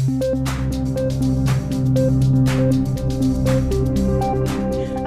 A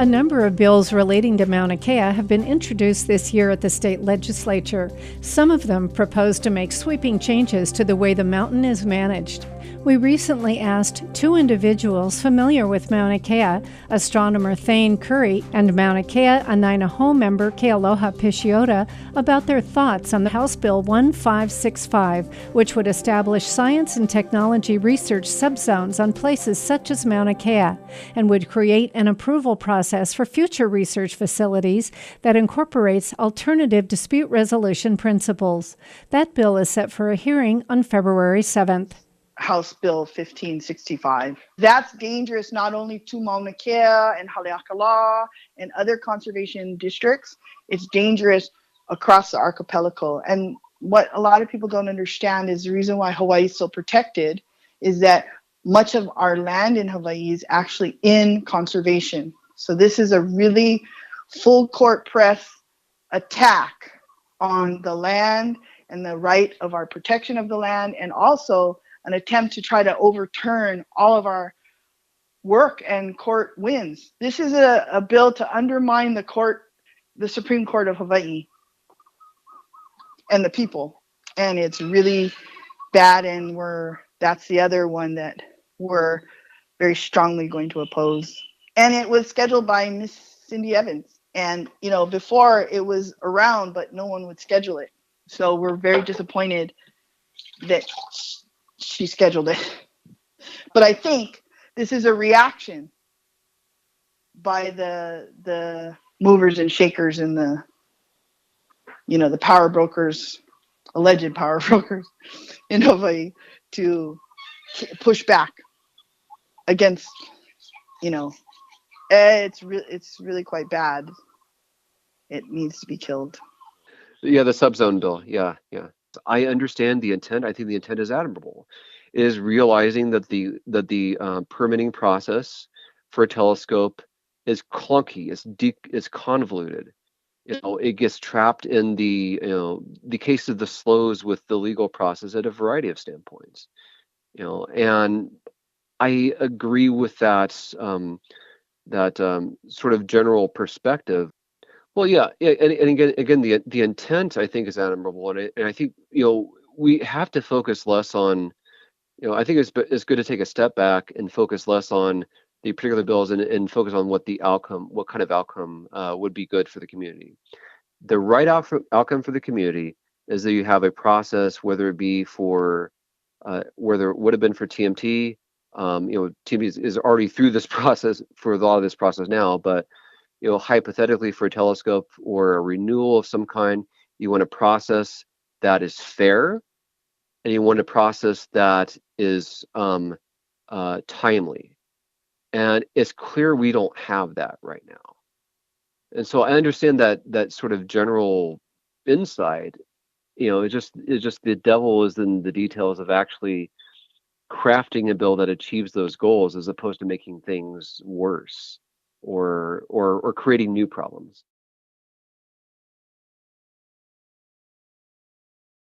number of bills relating to Mauna Kea have been introduced this year at the state legislature. Some of them propose to make sweeping changes to the way the mountain is managed. We recently asked two individuals familiar with Mauna Kea, astronomer Thane Curry and Mauna Kea Anainaho member Kealoha Pisciota, about their thoughts on the House Bill 1565, which would establish science and technology research subzones on places such as Mauna Kea, and would create an approval process for future research facilities that incorporates alternative dispute resolution principles. That bill is set for a hearing on February 7th. House Bill 1565. That's dangerous not only to Mauna Kea and Haleakala and other conservation districts, it's dangerous across the archipelago. And what a lot of people don't understand is the reason why Hawaii is so protected is that much of our land in Hawaii is actually in conservation. So this is a really full court press attack on the land and the right of our protection of the land, and also an attempt to try to overturn all of our work and court wins. This is a bill to undermine the Supreme Court of Hawaii and the people. And it's really bad, and that's the other one that we're very strongly going to oppose. And it was scheduled by Miss Cindy Evans. And, before it was around, but no one would schedule it. So we're very disappointed that she scheduled it. But I think this is a reaction by the movers and shakers and the power brokers, alleged power brokers in Hawaii, to push back against, it's really quite bad. It needs to be killed. Yeah, the subzone bill. Yeah. I understand the intent. I think the intent is admirable. It is realizing that the permitting process for a telescope is clunky. It's convoluted. It gets trapped in the case of the slows with the legal process at a variety of standpoints. And I agree with that sort of general perspective. Well, yeah, and again, the intent I think is admirable, and I think we have to focus less on, I think it's good to take a step back and focus less on the particular bills and focus on what kind of outcome would be good for the community. The right outcome for the community is that you have a process, whether it be for whether it would have been for TMT. TMT is already through this process for a lot of this process now, but hypothetically for a telescope or a renewal of some kind, you want a process that is fair, and you want a process that is timely. And it's clear we don't have that right now. And so I understand that sort of general insight. It's just the devil is in the details of actually crafting a bill that achieves those goals, as opposed to making things worse or creating new problems.